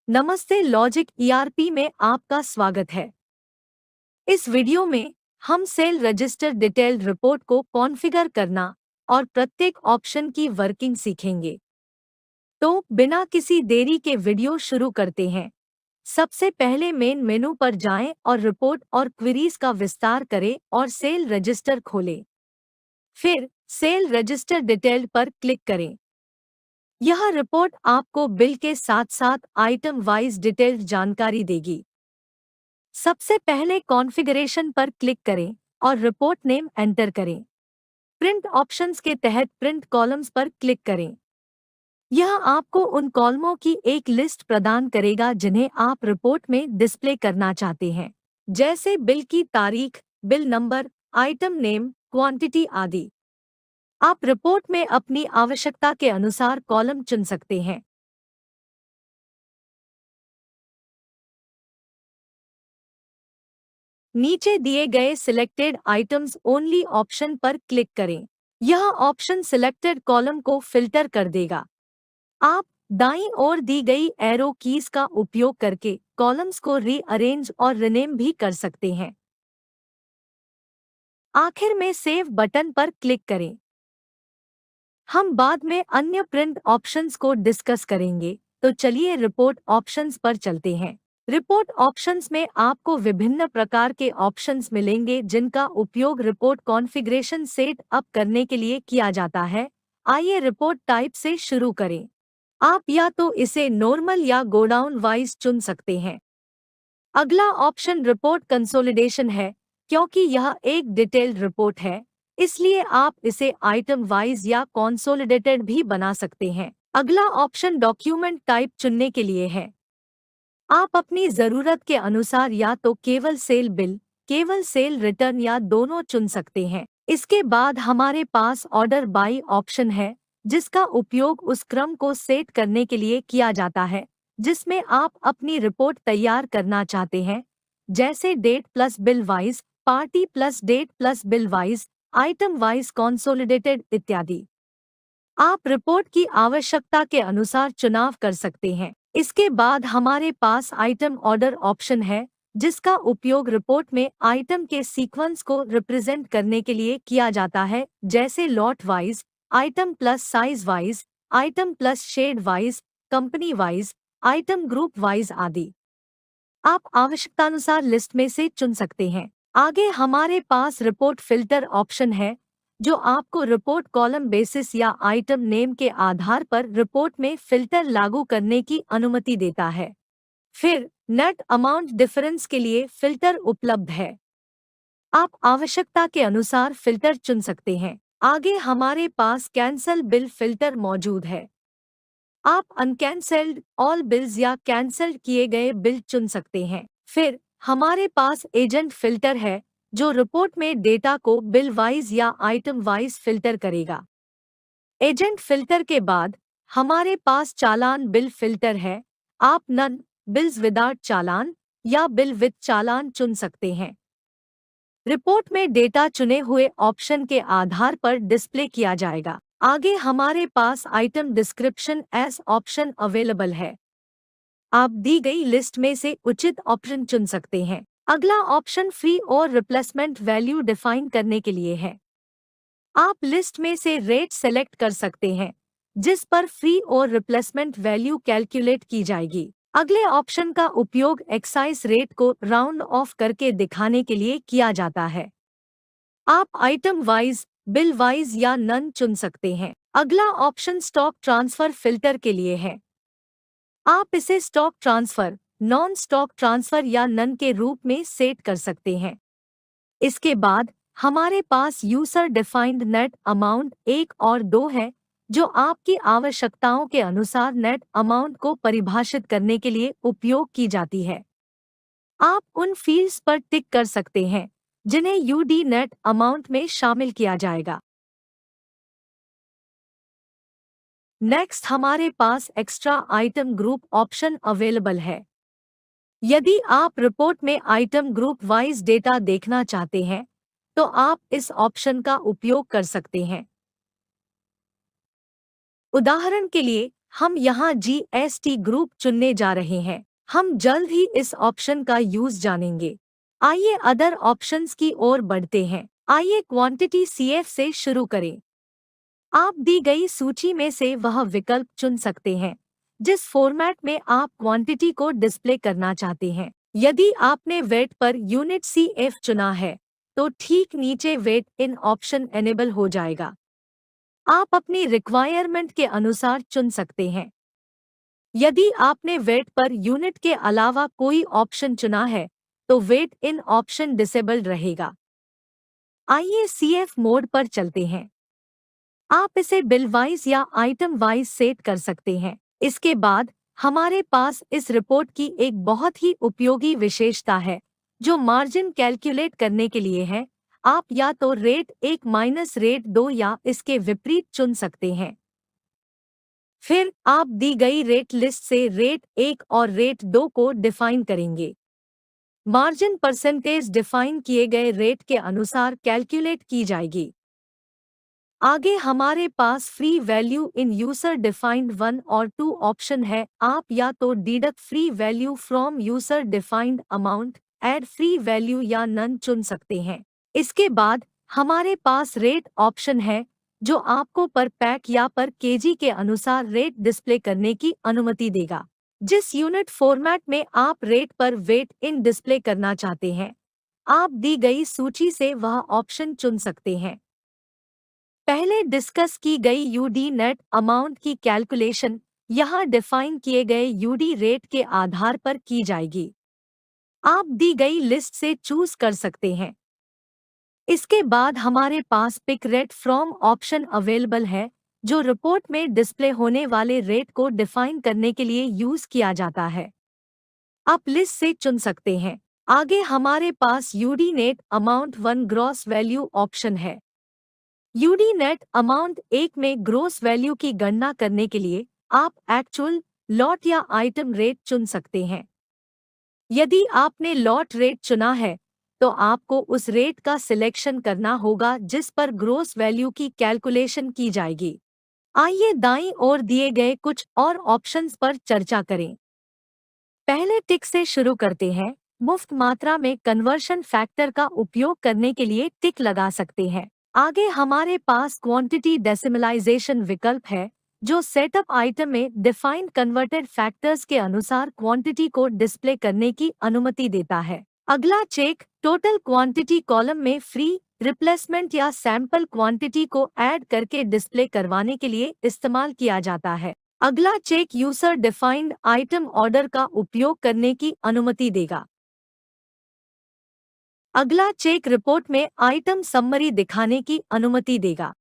नमस्ते, logic ERP में आपका स्वागत है। इस वीडियो में हम सेल रजिस्टर डिटेल्ड रिपोर्ट को कॉन्फ़िगर करना और प्रत्येक ऑप्शन की वर्किंग सीखेंगे। तो बिना किसी देरी के वीडियो शुरू करते हैं। सबसे पहले मेन मेनू पर जाएं और रिपोर्ट और क्वेरीज का विस्तार करें और सेल रजिस्टर खोलें। फिर सेल रजिस्टर डिटेल्ड पर क्लिक करें। यह रिपोर्ट आपको बिल के साथ साथ आइटम वाइज डिटेल्ड जानकारी देगी। सबसे पहले कॉन्फ़िगरेशन पर क्लिक करें और रिपोर्ट नेम एंटर करें। प्रिंट ऑप्शंस के तहत प्रिंट कॉलम्स पर क्लिक करें। यह आपको उन कॉलमों की एक लिस्ट प्रदान करेगा जिन्हें आप रिपोर्ट में डिस्प्ले करना चाहते हैं, जैसे बिल की तारीख, bill number, item name, quantity आदि। आप रिपोर्ट में अपनी आवश्यकता के अनुसार कॉलम चुन सकते हैं। नीचे दिए गए सिलेक्टेड आइटम्स ओनली ऑप्शन पर क्लिक करें। यह ऑप्शन सिलेक्टेड कॉलम को फिल्टर कर देगा। आप दाईं ओर दी गई एरो कीज का उपयोग करके कॉलम्स को रीअरेंज और रिनेम भी कर सकते हैं। आखिर में सेव बटन पर क्लिक करें। हम बाद में अन्य प्रिंट ऑप्शंस को डिस्कस करेंगे, तो चलिए रिपोर्ट ऑप्शंस पर चलते हैं। रिपोर्ट ऑप्शंस में आपको विभिन्न प्रकार के ऑप्शंस मिलेंगे जिनका उपयोग रिपोर्ट कॉन्फ़िगरेशन सेट अप करने के लिए किया जाता है। आइए रिपोर्ट टाइप से शुरू करें। आप या तो इसे नॉर्मल या गोडाउन वाइज चुन सकते हैं। अगला ऑप्शन रिपोर्ट कंसोलिडेशन है। क्योंकि यह एक डिटेल्ड रिपोर्ट है, इसलिए आप इसे आइटम वाइज या कंसोलिडेटेड भी बना सकते हैं। अगला ऑप्शन डॉक्यूमेंट टाइप चुनने के लिए है। आप अपनी ज़रूरत के अनुसार या तो केवल सेल बिल, केवल सेल रिटर्न या दोनों चुन सकते हैं। इसके बाद हमारे पास ऑर्डर बाय ऑप्शन है, जिसका उपयोग उस क्रम को सेट करने के लिए किया जाता है जिसमें आप अपनी रिपोर्ट तैयार करना चाहते हैं, जैसे date plus bill wise, party plus date plus bill wise, item wise consolidated इत्यादि। आप रिपोर्ट की आवश्यकता के अनुसार चुनाव कर सकते हैं। इसके बाद हमारे पास आइटम ऑर्डर ऑप्शन है, जिसका उपयोग रिपोर्ट में आइटम के सीक्वेंस को रिप्रेजेंट करने के लिए किया जाता है, जैसे lot wise, item plus size wise, item plus shade wise, company wise, item group wise आदि। आप आवश्यकतानुसार लिस्ट में से चुन सकते हैं। आगे हमारे पास रिपोर्ट फिल्टर ऑप्शन है, जो आपको रिपोर्ट कॉलम बेसिस या आइटम नेम के आधार पर रिपोर्ट में फिल्टर लागू करने की अनुमति देता है। फिर नेट अमाउंट डिफरेंस के लिए फिल्टर उपलब्ध है। आप आवश्यकता के अनुसार फिल्टर चुन सकते हैं। आगे हमारे पास कैंसल बिल फिल्टर मौजूद है। आप अनकैंसल्ड ऑल बिल्स या कैंसल किए गए बिल चुन सकते हैं। फिर हमारे पास एजेंट फिल्टर है, जो रिपोर्ट में डेटा को बिल वाइज या आइटम वाइज फिल्टर करेगा। एजेंट फिल्टर के बाद हमारे पास चालान बिल फिल्टर है। आप नन, बिल्स विदाउट चालान या बिल विद चालान चुन सकते हैं। रिपोर्ट में डेटा चुने हुए ऑप्शन के आधार पर डिस्प्ले किया जाएगा। आगे हमारे पास item description as option available है। आप दी गई लिस्ट में से उचित ऑप्शन चुन सकते हैं। अगला ऑप्शन फ्री और रिप्लेसमेंट वैल्यू डिफाइन करने के लिए है। आप लिस्ट में से रेट सेलेक्ट कर सकते हैं, जिस पर फ्री और रिप्लेसमेंट वैल्यू कैलकुलेट की जाएगी। अगले ऑप्शन का उपयोग एक्साइज रेट को राउंड ऑफ करके दिखाने के लिए किया जाता है। आप आइटम वाइज, बिल वाइज या नन चुन सकते हैं। अगला ऑप्शन स्टॉक ट्रांसफर फिल्टर के लिए है। आप इसे stock transfer, non stock transfer या नन के रूप में सेट कर सकते हैं। इसके बाद हमारे पास यूजर डिफाइंड नेट अमाउंट 1 और 2 है, जो आपकी आवश्यकताओं के अनुसार नेट अमाउंट को परिभाषित करने के लिए उपयोग की जाती है। आप उन फील्ड्स पर टिक कर सकते हैं जिन्हें यूडी नेट अमाउंट में शामिल किया जाएगा। नेक्स्ट हमारे पास extra item group option available है। यदि आप रिपोर्ट में आइटम ग्रुप वाइज डेटा देखना चाहते हैं, तो आप इस ऑप्शन का उपयोग कर सकते हैं। उदाहरण के लिए हम यहाँ GST ग्रुप चुनने जा रहे हैं। हम जल्द ही इस ऑप्शन का यूज जानेंगे। आइए अदर ऑप्शंस की ओर बढ़ते हैं। आइए क्वांटिटी CF से शुरू करें। आप दी गई सूची में से वह विकल्प चुन सकते हैं जिस फॉर्मेट में आप क्वांटिटी को डिस्प्ले करना चाहते हैं। यदि आपने वेट पर यूनिट CF चुना है तो ठीक नीचे वेट इन ऑप्शन एनेबल हो जाएगा। आप अपनी रिक्वायरमेंट के अनुसार चुन सकते हैं। यदि आपने वेट पर यूनिट के अलावा कोई ऑप्शन चुना है तो वेट इन ऑप्शन डिसेबल्ड रहेगा। आइए CF मोड पर चलते हैं। आप इसे बिल वाइज या आइटम वाइज सेट कर सकते हैं। इसके बाद हमारे पास इस रिपोर्ट की एक बहुत ही उपयोगी विशेषता है जो मार्जिन कैलकुलेट करने के लिए है। आप या तो रेट 1 माइनस रेट 2 या इसके विपरीत चुन सकते हैं। फिर आप दी गई रेट लिस्ट से रेट 1 और रेट 2 को डिफाइन करेंगे। मार्जिन परसेंटेज डिफाइन किए गए रेट के अनुसार कैलकुलेट की जाएगी। आगे हमारे पास free value in user defined 1 और 2 ऑप्शन है। आप या तो deduct free value from user defined amount, add free value या नन चुन सकते हैं। इसके बाद हमारे पास रेट ऑप्शन है जो आपको पर पैक या पर केजी के अनुसार रेट डिस्प्ले करने की अनुमति देगा। जिस यूनिट फॉर्मेट में आप रेट पर वेट इन डिस्प्ले करना चाहते हैं, आप दी गई सूची से वह ऑप्शन चुन सकते हैं। पहले डिस्कस की गई यूडी नेट अमाउंट की कैलकुलेशन यहाँ डिफाइन किए गए यूडी रेट के आधार पर की जाएगी। आप दी गई लिस्ट से चूज कर सकते हैं। इसके बाद हमारे पास pick rate from option available है जो रिपोर्ट में डिस्प्ले होने वाले रेट को डिफाइन करने के लिए यूज किया जाता है। आप लिस्ट से चुन सकते हैं। आगे हमारे पास UD net amount 1 gross value option है। यूडी नेट अमाउंट 1 में ग्रोस वैल्यू की गणना करने के लिए आप एक्चुअल, लॉट या आइटम रेट चुन सकते हैं। यदि आपने लॉट रेट चुना है तो आपको उस रेट का सिलेक्शन करना होगा जिस पर ग्रोस वैल्यू की कैलकुलेशन की जाएगी। आइए दाईं ओर दिए गए कुछ और ऑप्शंस पर चर्चा करें। पहले टिक से शुरू करते हैं। मुफ्त मात्रा में कन्वर्शन फैक्टर का उपयोग करने के लिए टिक लगा सकते हैं। आगे हमारे पास क्वांटिटी डेसिमलाइजेशन विकल्प है जो सेटअप आइटम में डिफाइंड कन्वर्टेड फैक्टर्स के अनुसार क्वांटिटी को डिस्प्ले करने की अनुमति देता है। अगला चेक टोटल क्वांटिटी कॉलम में फ्री, रिप्लेसमेंट या सैंपल क्वांटिटी को ऐड करके डिस्प्ले करवाने के लिए इस्तेमाल किया जाता है। अगला check user defined item order का उपयोग करने की अनुमति देगा। अगला चेक रिपोर्ट में आइटम समरी दिखाने की अनुमति देगा।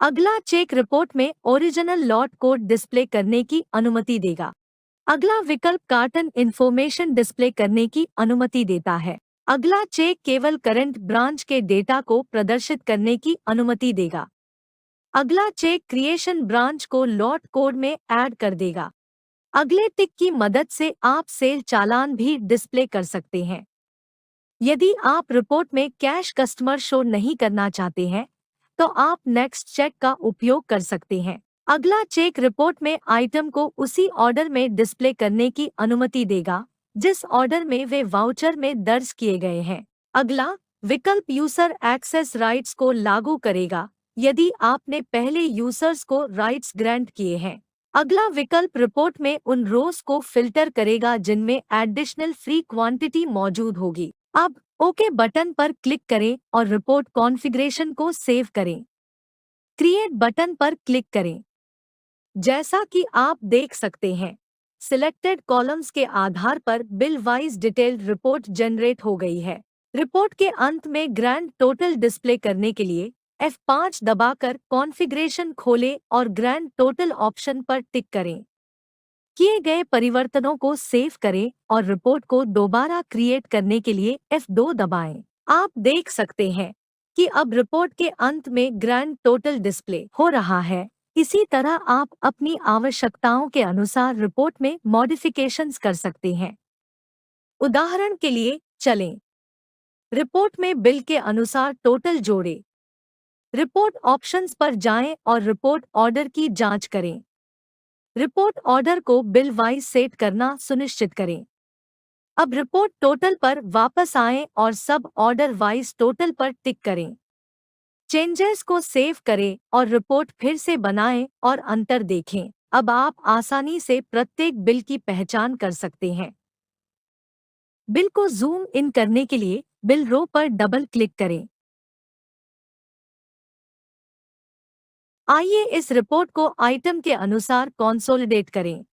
अगला चेक रिपोर्ट में ओरिजिनल लॉट कोड डिस्प्ले करने की अनुमति देगा। अगला विकल्प कार्टन इंफॉर्मेशन डिस्प्ले करने की अनुमति देता है। अगला चेक केवल करंट ब्रांच के डेटा को प्रदर्शित करने की अनुमति देगा। अगला चेक क्रिएशन ब्रांच को लॉट कोड में ऐड कर देगा। अगले टिक की मदद से आप सेल चालान भी डिस्प्ले कर सकते हैं। यदि आप रिपोर्ट में कैश कस्टमर शो नहीं करना चाहते हैं तो आप नेक्स्ट चेक का उपयोग कर सकते हैं। अगला चेक रिपोर्ट में आइटम को उसी ऑर्डर में डिस्प्ले करने की अनुमति देगा जिस ऑर्डर में वे वाउचर में दर्ज किए गए हैं। अगला विकल्प यूजर एक्सेस राइट्स को लागू करेगा यदि आपने पहले यूजर्स को राइट्स ग्रांट किए हैं। अगला विकल्प रिपोर्ट में उन रोज को फिल्टर करेगा जिनमें एडिशनल फ्री क्वांटिटी मौजूद होगी। अब ओके बटन पर क्लिक करें और रिपोर्ट कॉन्फ़िगरेशन को सेव करें। क्रिएट बटन पर क्लिक करें। जैसा कि आप देख सकते हैं, सिलेक्टेड कॉलम्स के आधार पर bill wise detailed report generate हो गई है। रिपोर्ट के अंत में ग्रैंड टोटल डिस्प्ले करने के लिए F5 दबाकर कॉन्फ़िगरेशन खोलें और ग्रैंड टोटल ऑप्शन पर टिक करें। किए गए परिवर्तनों को सेव करें और रिपोर्ट को दोबारा क्रिएट करने के लिए F2 दबाएं। आप देख सकते हैं कि अब रिपोर्ट के अंत में ग्रैंड टोटल डिस्प्ले हो रहा है। इसी तरह आप अपनी आवश्यकताओं के अनुसार रिपोर्ट में मॉडिफिकेशंस कर सकते हैं। उदाहरण के लिए चलें। रिपोर्ट में बिल के अनुसार टोटल जोड़ें। रिपोर्ट ऑप्शंस पर जाएं और रिपोर्ट ऑर्डर की जांच करें। रिपोर्ट ऑर्डर को बिल वाइज सेट करना सुनिश्चित करें। अब रिपोर्ट टोटल पर वापस आएं और सब ऑर्डर वाइज टोटल पर टिक करें। चेंजेस को सेव करें और रिपोर्ट फिर से बनाएं और अंतर देखें। अब आप आसानी से प्रत्येक बिल की पहचान कर सकते हैं। बिल को जूम इन करने के लिए बिल रो पर डबल क्लिक करें। आइए इस रिपोर्ट को आइटम के अनुसार कंसोलिडेट करें।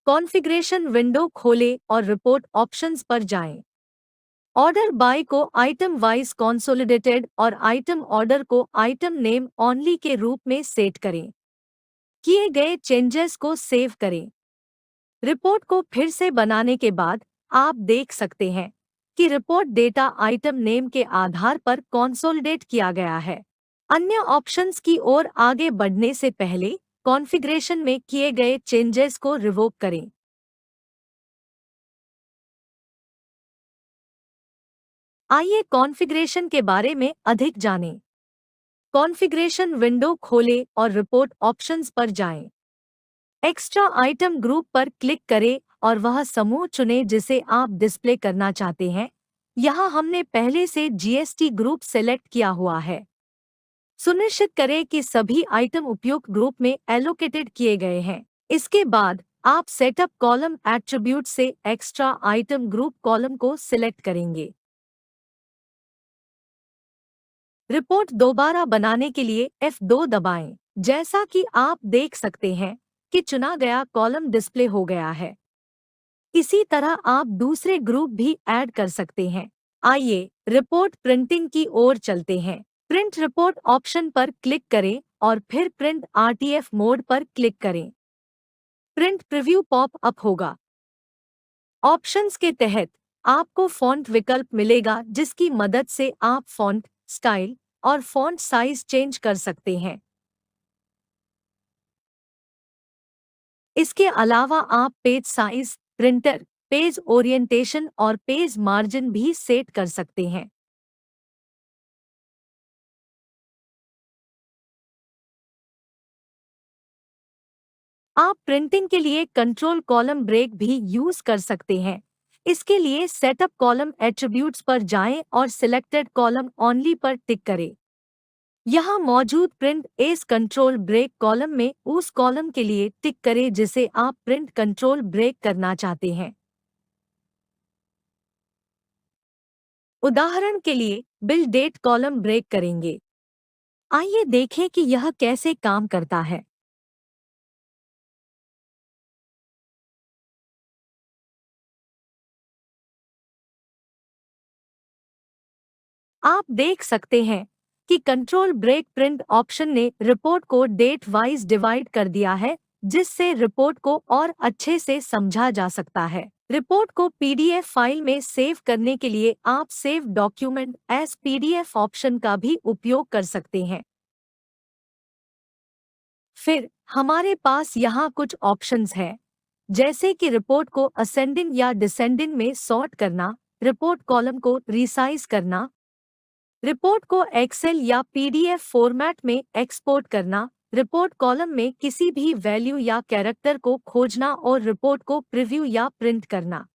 कॉन्फ़िगरेशन विंडो खोलें और रिपोर्ट ऑप्शंस पर जाएं। ऑर्डर बाय को आइटम वाइज कंसोलिडेटेड और आइटम ऑर्डर को आइटम नेम ओनली के रूप में सेट करें। किए गए चेंजेस को सेव करें। रिपोर्ट को फिर से बनाने के बाद आप देख सकते हैं कि रिपोर्ट डेटा आइटम नेम के आधार पर कंसोलिडेट किया गया है। अन्य ऑप्शंस की ओर आगे बढ़ने से पहले कॉन्फ़िगरेशन में किए गए चेंजेस को रिवोक करें। आइए कॉन्फ़िगरेशन के बारे में अधिक जानें। कॉन्फ़िगरेशन विंडो खोलें और रिपोर्ट ऑप्शंस पर जाएं। एक्स्ट्रा आइटम ग्रुप पर क्लिक करें और वह समूह चुनें जिसे आप डिस्प्ले करना चाहते हैं। यहाँ हमने पहले से जीएसटी ग्रुप सेलेक्ट किया हुआ है। सुनिश्चित करें कि सभी आइटम उपयुक्त ग्रुप में एलोकेटेड किए गए हैं। इसके बाद आप सेटअप कॉलम एट्रीब्यूट से एक्स्ट्रा आइटम ग्रुप कॉलम को सिलेक्ट करेंगे। रिपोर्ट दोबारा बनाने के लिए F2 दबाएं। जैसा कि आप देख सकते हैं कि चुना गया कॉलम डिस्प्ले हो गया है। इसी तरह आप दूसरे ग्रुप भी ऐड कर सकते हैं। आइए रिपोर्ट प्रिंटिंग की ओर चलते हैं। प्रिंट रिपोर्ट ऑप्शन पर क्लिक करें और फिर प्रिंट आरटीएफ मोड पर क्लिक करें। प्रिंट प्रीव्यू पॉप अप होगा। ऑप्शंस के तहत आपको फॉन्ट विकल्प मिलेगा जिसकी मदद से आप फॉन्ट स्टाइल और फॉन्ट साइज चेंज कर सकते हैं। इसके अलावा आप page size, printer, page orientation और पेज मार्जिन भी सेट कर सकते हैं। आप प्रिंटिंग के लिए कंट्रोल कॉलम ब्रेक भी यूज कर सकते हैं। इसके लिए सेटअप कॉलम एट्रीब्यूट्स पर जाएं और सिलेक्टेड कॉलम ओनली पर टिक करें। यहाँ मौजूद print as control break column में उस कॉलम के लिए टिक करें जिसे आप प्रिंट कंट्रोल ब्रेक करना चाहते हैं। उदाहरण के लिए बिल डेट कॉलम ब्रेक करेंगे। आइए देखें कि यह कैसे काम करता है। आप देख सकते हैं कि कंट्रोल ब्रेक प्रिंट ऑप्शन ने रिपोर्ट को डेट वाइज डिवाइड कर दिया है, जिससे रिपोर्ट को और अच्छे से समझा जा सकता है। रिपोर्ट को पीडीएफ फाइल में सेव करने के लिए आप save document as PDF option का भी उपयोग कर सकते हैं। फिर हमारे पास यहाँ कुछ ऑप्शंस हैं, जैसे कि रिपोर्ट को असेंडिंग या डिसेंडिंग में सॉर्ट करना, रिपोर्ट कॉलम को रिसाइज करना, रिपोर्ट को एक्सेल या पीडीएफ फॉर्मेट में एक्सपोर्ट करना, रिपोर्ट कॉलम में किसी भी वैल्यू या कैरेक्टर को खोजना और रिपोर्ट को प्रीव्यू या प्रिंट करना।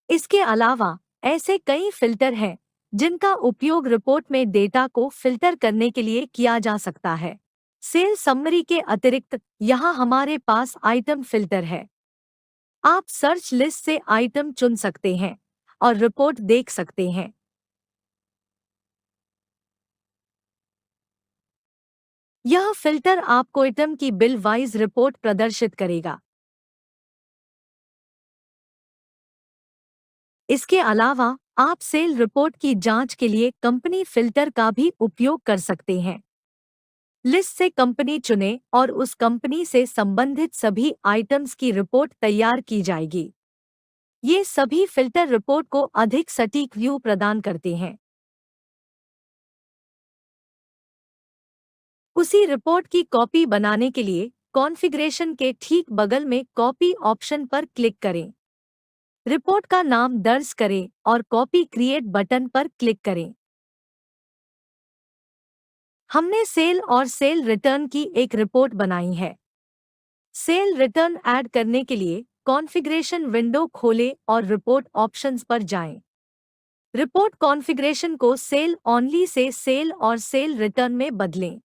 इसके अलावा ऐसे कई फिल्टर हैं जिनका उपयोग रिपोर्ट में डेटा को फिल्टर करने के लिए किया जा सकता है। सेल समरी के अतिरिक्त यहाँ हमारे पास आइटम फिल्टर है। आप सर्च लिस्ट से आइटम चुन सकते हैं और रिपोर्ट देख सकते हैं। यह फिल्टर आपको आइटम की बिल वाइज रिपोर्ट प्रदर्शित करेगा। इसके अलावा आप सेल रिपोर्ट की जांच के लिए कंपनी फिल्टर का भी उपयोग कर सकते हैं। लिस्ट से कंपनी चुनें और उस कंपनी से संबंधित सभी आइटम्स की रिपोर्ट तैयार की जाएगी। ये सभी फिल्टर रिपोर्ट को अधिक सटीक व्यू प्रदान करते हैं। उसी रिपोर्ट की कॉपी बनाने के लिए कॉन्फ़िगरेशन के ठीक बगल में कॉपी ऑप्शन पर क्लिक करें। रिपोर्ट का नाम दर्ज करें और कॉपी क्रिएट बटन पर क्लिक करें। हमने सेल और सेल रिटर्न की एक रिपोर्ट बनाई है। सेल रिटर्न ऐड करने के लिए कॉन्फ़िगरेशन विंडो खोलें और रिपोर्ट ऑप्शंस पर जाएं। रिपोर्ट कॉन्फ़िगरेशन को सेल ओनली से सेल और सेल रिटर्न में बदलें।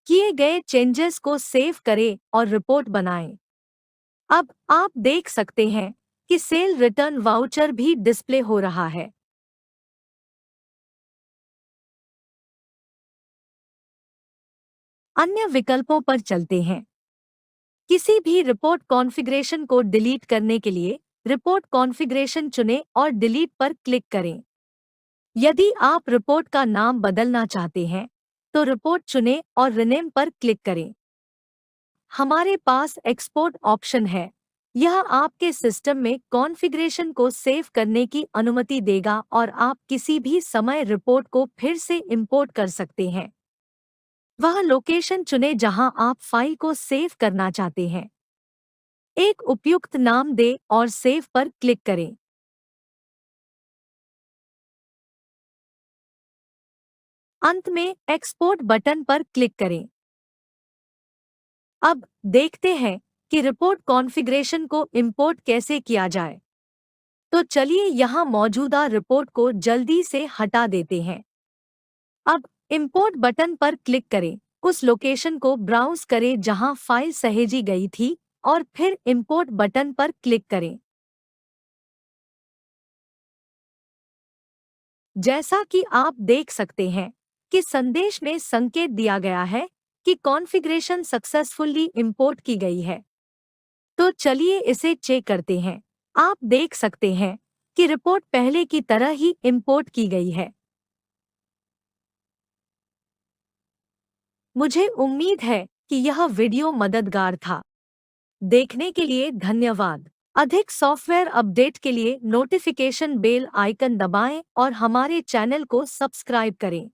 किए गए चेंजेस को सेव करें और रिपोर्ट बनाएं। अब आप देख सकते हैं कि सेल रिटर्न वाउचर भी डिस्प्ले हो रहा है। अन्य विकल्पों पर चलते हैं। किसी भी रिपोर्ट कॉन्फ़िगरेशन को डिलीट करने के लिए रिपोर्ट कॉन्फ़िगरेशन चुनें और डिलीट पर क्लिक करें। यदि आप रिपोर्ट का नाम बदलना चाहते हैं, तो रिपोर्ट चुनें और रिनेम पर क्लिक करें। हमारे पास एक्सपोर्ट ऑप्शन है। यह आपके सिस्टम में कॉन्फ़िगरेशन को सेव करने की अनुमति देगा और आप किसी भी समय रिपोर्ट को फिर से इंपोर्ट कर सकते हैं। वह लोकेशन चुनें जहां आप फाइल को सेव करना चाहते हैं। एक उपयुक्त नाम दें और सेव पर क्लिक करें। अंत में एक्सपोर्ट बटन पर क्लिक करें। अब देखते हैं कि रिपोर्ट कॉन्फ़िगरेशन को इंपोर्ट कैसे किया जाए। तो चलिए यहाँ मौजूदा रिपोर्ट को जल्दी से हटा देते हैं। अब इंपोर्ट बटन पर क्लिक करें। उस लोकेशन को ब्राउज़ करें जहां फाइल सहेजी गई थी और फिर इंपोर्ट बटन पर क्लिक करें। जैसा कि आप देख सकते हैं कि संदेश में संकेत दिया गया है कि कॉन्फ़िगरेशन सक्सेसफुली इंपोर्ट की गई है। तो चलिए इसे चेक करते हैं। आप देख सकते हैं कि रिपोर्ट पहले की तरह ही इंपोर्ट की गई है। मुझे उम्मीद है कि यह वीडियो मददगार था। देखने के लिए धन्यवाद। अधिक सॉफ्टवेयर अपडेट के लिए नोटिफिकेशन बेल आइकन दबाएं और हमारे चैनल को सब्सक्राइब करें।